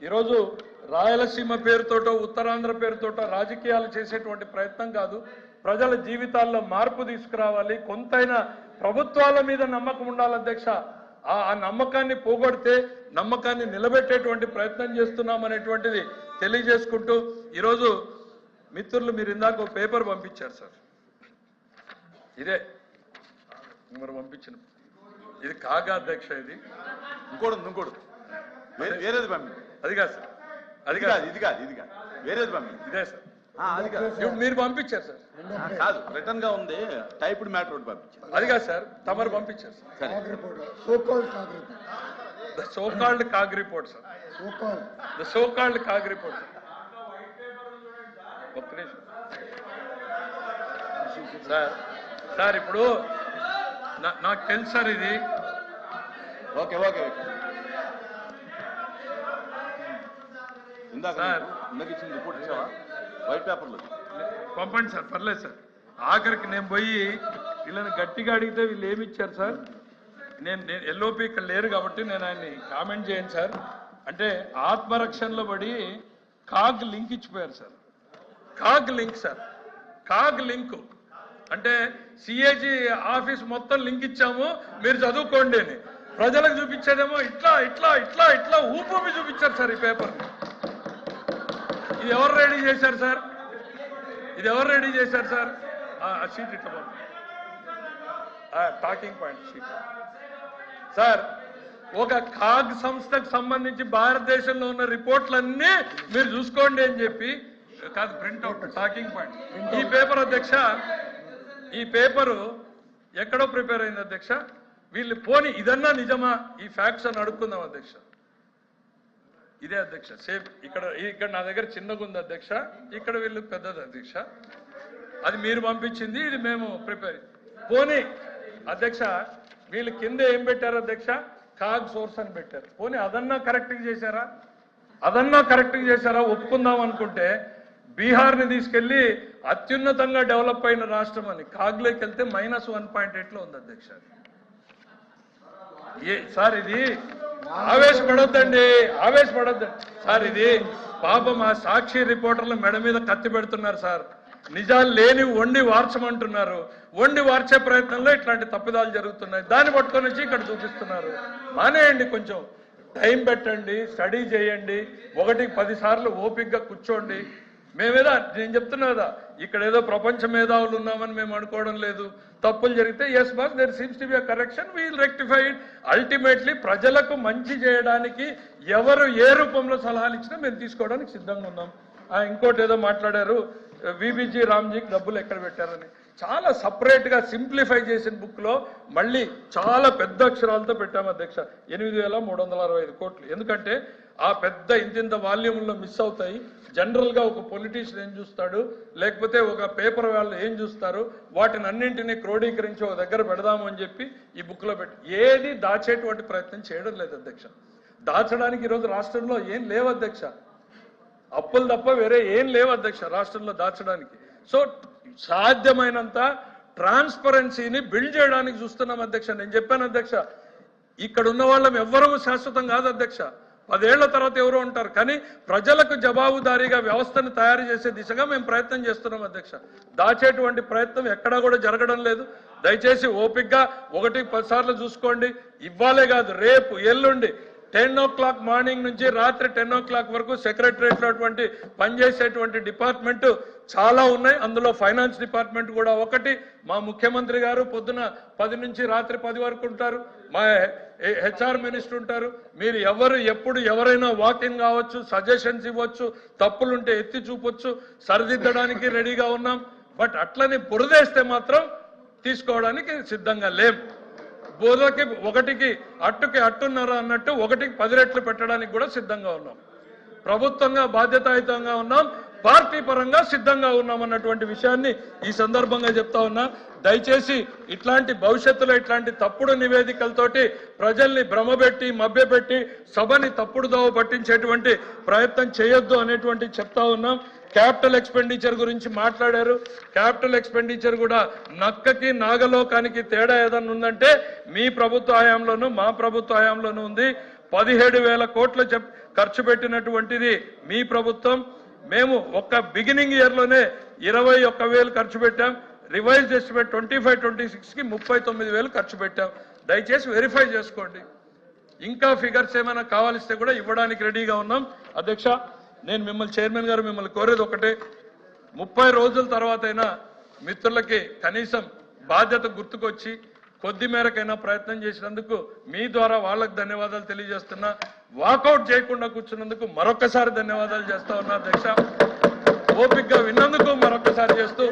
ఈరోజు రాయలసీమ పేరుతోటో ఉత్తరాంధ్ర పేరుతోటో రాజకీయాలు చేసేటువంటి ప్రయత్నం కాదు. ప్రజల జీవితాల్లో మార్పు తీసుకురావాలి. కొంతైనా ప్రభుత్వాల మీద నమ్మకం ఉండాలి అధ్యక్ష. ఆ నమ్మకాన్ని పోగొడితే నమ్మకాన్ని నిలబెట్టేటువంటి ప్రయత్నం చేస్తున్నామనేటువంటిది తెలియజేసుకుంటూ ఈరోజు మిత్రులు మీరు ఇందాక ఒక పేపర్ పంపించారు సార్. ఇదే మరి పంపించిన ఇది కాగా అధ్యక్ష. ఇది ఇంకోటి వేరేది పంపి. అది కాదు సార్, అది కాదు, ఇది కాదు వేరేది పంపి. ఇదే సార్, అది కాదు మీరు పంపించారు సార్. కాదు రిటర్న్ గా ఉంది, టైప్డ్ మ్యాటర్ ఒకటి పంపించారు. అది కాదు సార్, తమరు పంపించారు sir. The so called CAG report sir. The so called CAG report sir. ఒక్క నిమిషం సార్. ఇప్పుడు నాకు తెలుసు సార్ ఇది. ఓకే ఇందాక ఇచ్చిన రిపోర్ట్ ఇచ్చావా? వైట్ పేపర్లో పంపండి సార్, పర్లేదు సార్. ఆఖరికి నేను పోయి వీళ్ళని గట్టిగా అడిగితే వీళ్ళు ఏమి ఇచ్చారు సార్. నేను ఎల్ఓపి ఇక్కడ లేరు కాబట్టి నేను ఆయన్ని కామెంట్ చేయను సార్. అంటే ఆత్మరక్షణలో పడి కాగ్ లింక్ ఇచ్చిపోయారు sir. CAG link sir, CAG link అంటే సిఏజీ ఆఫీస్ మొత్తం లింక్ ఇచ్చాము మీరు చదువుకోండి అని. ప్రజలకు చూపించేదేమో ఇట్లా ఊపి చూపించారు సార్ ఈ పేపర్. ఇది ఎవరు రెడీ చేశారు సార్? ఆ షీట్ ఇట్లా టాకింగ్ పాయింట్ షీట్ సార్. ఒక కాగ్ సంస్థకు సంబంధించి భారతదేశంలో ఉన్న రిపోర్ట్లన్నీ మీరు చూసుకోండి అని చెప్పి కాదు, ప్రింట్అవుట్ టాకింగ్ పాయింట్. ఈ పేపర్ అధ్యక్ష, ఈ పేపరు ఎక్కడో ప్రిపేర్ అయింది అధ్యక్ష. వీళ్ళు పోని ఇదన్నా నిజమా ఈ ఫ్యాక్ట్స్ అని అడుక్కుందాం అధ్యక్ష. ఇదే అధ్యక్ష సేమ్. ఇక్కడ నా దగ్గర చిన్నగా ఉంది అధ్యక్ష, ఇక్కడ వీళ్ళు పెద్దది అధ్యక్ష. అది మీరు పంపించింది, ఇది మేము ప్రిపేర్. పోనీ అధ్యక్ష వీళ్ళు కింద ఏం పెట్టారు అధ్యక్ష? కాగ్ సోర్స్ అని పెట్టారు. పోనీ అదన్నా కరెక్ట్గా చేశారా? ఒప్పుకుందాం అనుకుంటే బీహార్ని తీసుకెళ్లి అత్యున్నతంగా డెవలప్ అయిన రాష్ట్రం అని కాగ్లోకి వెళ్తే -1.8లో ఉంది అధ్యక్ష. సార్ ఇది ఆవేశపడొద్దండి సార్. ఇది పాపం ఆ సాక్షి రిపోర్టర్లు మెడ మీద కత్తి పెడుతున్నారు సార్. నిజాలు లేని వండి వార్చమంటున్నారు. వండి వార్చే ప్రయత్నంలో ఇట్లాంటి తప్పిదాలు జరుగుతున్నాయి. దాన్ని పట్టుకొని వచ్చి ఇక్కడ చూపిస్తున్నారు. మానేయండి, కొంచెం టైం పెట్టండి, స్టడీ చేయండి, 1-10 సార్లు ఓపికగా కూర్చోండి. నేను చెప్తున్నా కదా, ఇక్కడ ఏదో ప్రపంచ మేధావులు ఉన్నామని మేము అనుకోవడం లేదు. తప్పులు జరిగితే yes boss there seems to be a correction, we'll rectify it. Ultimately ప్రజలకు మంచి చేయడానికి ఎవరు ఏ రూపంలో సలహాలు ఇచ్చినా మేము తీసుకోవడానికి సిద్ధంగా ఉన్నాం. ఇంకోటి ఏదో మాట్లాడారు, విబిజీ రామ్జీకి డబ్బులు ఎక్కడ పెట్టారని. చాలా సపరేట్గా సింప్లిఫై చేసిన బుక్లో మళ్ళీ చాలా పెద్ద అక్షరాలతో పెట్టాము అధ్యక్ష. 8,365 కోట్లు. ఎందుకంటే ఆ పెద్ద ఇంత వాల్యూమ్లో మిస్ అవుతాయి. జనరల్గా ఒక పొలిటీషియన్ ఏం చూస్తాడు, లేకపోతే ఒక పేపర్ వాళ్ళు ఏం చూస్తారు, వాటిని అన్నింటినీ క్రోడీకరించి ఒక దగ్గర పెడదాము అని చెప్పి ఈ బుక్లో పెట్టి ఏది దాచేటువంటి ప్రయత్నం చేయడం లేదు అధ్యక్ష. దాచడానికి ఈరోజు రాష్ట్రంలో ఏం లేవు అధ్యక్ష. అప్పులు తప్ప వేరే ఏం లేవు అధ్యక్ష రాష్ట్రంలో దాచడానికి. సో సాధ్యమైనంత ట్రాన్స్పరెన్సీని బిల్డ్ చేయడానికి చూస్తున్నాం అధ్యక్ష. నేను చెప్పాను అధ్యక్ష, ఇక్కడ ఉన్న వాళ్ళం ఎవ్వరూ శాశ్వతం కాదు అధ్యక్ష. 10 ఏళ్ల తర్వాత ఎవరో ఉంటారు. కానీ ప్రజలకు జవాబుదారీగా వ్యవస్థను తయారు చేసే దిశగా మేము ప్రయత్నం చేస్తున్నాం అధ్యక్ష. దాచేటువంటి ప్రయత్నం ఎక్కడా కూడా జరగడం లేదు. దయచేసి ఓపికగా 1-10 సార్లు చూసుకోండి. ఇవ్వాలే కాదు, రేపు ఎల్లుండి 10 o'clock మార్నింగ్ నుంచి రాత్రి 10 o'clock వరకు సెక్రటరియట్లో అటువంటి పనిచేసేటువంటి డిపార్ట్మెంట్ చాలా ఉన్నాయి. అందులో ఫైనాన్స్ డిపార్ట్మెంట్ కూడా ఒకటి. మా ముఖ్యమంత్రి గారు పొద్దున 10 నుంచి రాత్రి 10 వరకు ఉంటారు. మా హెచ్ఆర్ మినిస్టర్ ఉంటారు. మీరు ఎప్పుడు ఎవరైనా వాకింగ్ కావచ్చు, సజెషన్స్ ఇవ్వచ్చు, తప్పులుంటే ఎత్తి చూపొచ్చు, సరిదిద్దడానికి రెడీగా ఉన్నాం. బట్ అట్లని బురదేస్తే మాత్రం తీసుకోవడానికి సిద్ధంగా లేం. బోధకి 1కి అట్టుకి అట్టున్నర అన్నట్టు 1కి 10 రెట్లు పెట్టడానికి కూడా సిద్ధంగా ఉన్నాం. ప్రభుత్వంగా బాధ్యతాయుతంగా ఉన్నాం, పార్టీ పరంగా సిద్ధంగా ఉన్నాం అన్నటువంటి విషయాన్ని ఈ సందర్భంగా చెప్తా ఉన్నా. దయచేసి ఇట్లాంటి భవిష్యత్తులో ఇట్లాంటి తప్పుడు నివేదికలతోటి ప్రజల్ని భ్రమపెట్టి మభ్యపెట్టి సభని తప్పుడు దోవ పట్టించేటువంటి ప్రయత్నం చేయొద్దు అనేటువంటి చెప్తా ఉన్నాం. క్యాపిటల్ ఎక్స్పెండిచర్ గురించి మాట్లాడారు. క్యాపిటల్ ఎక్స్పెండిచర్ కూడా నక్కకి నాగలోకానికి తేడా ఏదన్నా ఉందంటే మీ ప్రభుత్వ హయాంలోనూ మా ప్రభుత్వ హయాంలోనూ ఉంది. 17,000 కోట్లు ఖర్చు పెట్టినటువంటిది మీ ప్రభుత్వం. మేము ఒక్క బిగినింగ్ ఇయర్ లోనే 21,000 ఖర్చు పెట్టాం. రివైజ్డ్ ఎస్టిమేట్ 25-26 కి 39,000 ఖర్చు పెట్టాం. దయచేసి వెరిఫై చేసుకోండి. ఇంకా ఫిగర్స్ ఏమైనా కావాలిస్తే కూడా ఇవ్వడానికి రెడీగా ఉన్నాం. అధ్యక్ష, నేను మిమ్మల్ని చైర్మన్ గారు మిమ్మల్ని కోరేది ఒకటే, 30 రోజుల తర్వాత అయినా మిత్రులకి కనీసం బాధ్యత గుర్తుకొచ్చి కొద్ది మేరకైనా ప్రయత్నం చేసినందుకు మీ ద్వారా వాళ్ళకు ధన్యవాదాలు తెలియజేస్తున్నా. వాకౌట్ చేయకుండా కూర్చున్నందుకు మరొకసారి ధన్యవాదాలు చేస్తా ఉన్నా. అధ్యక్ష, ఓపికగా విన్నందుకు మరొకసారి చేస్తూ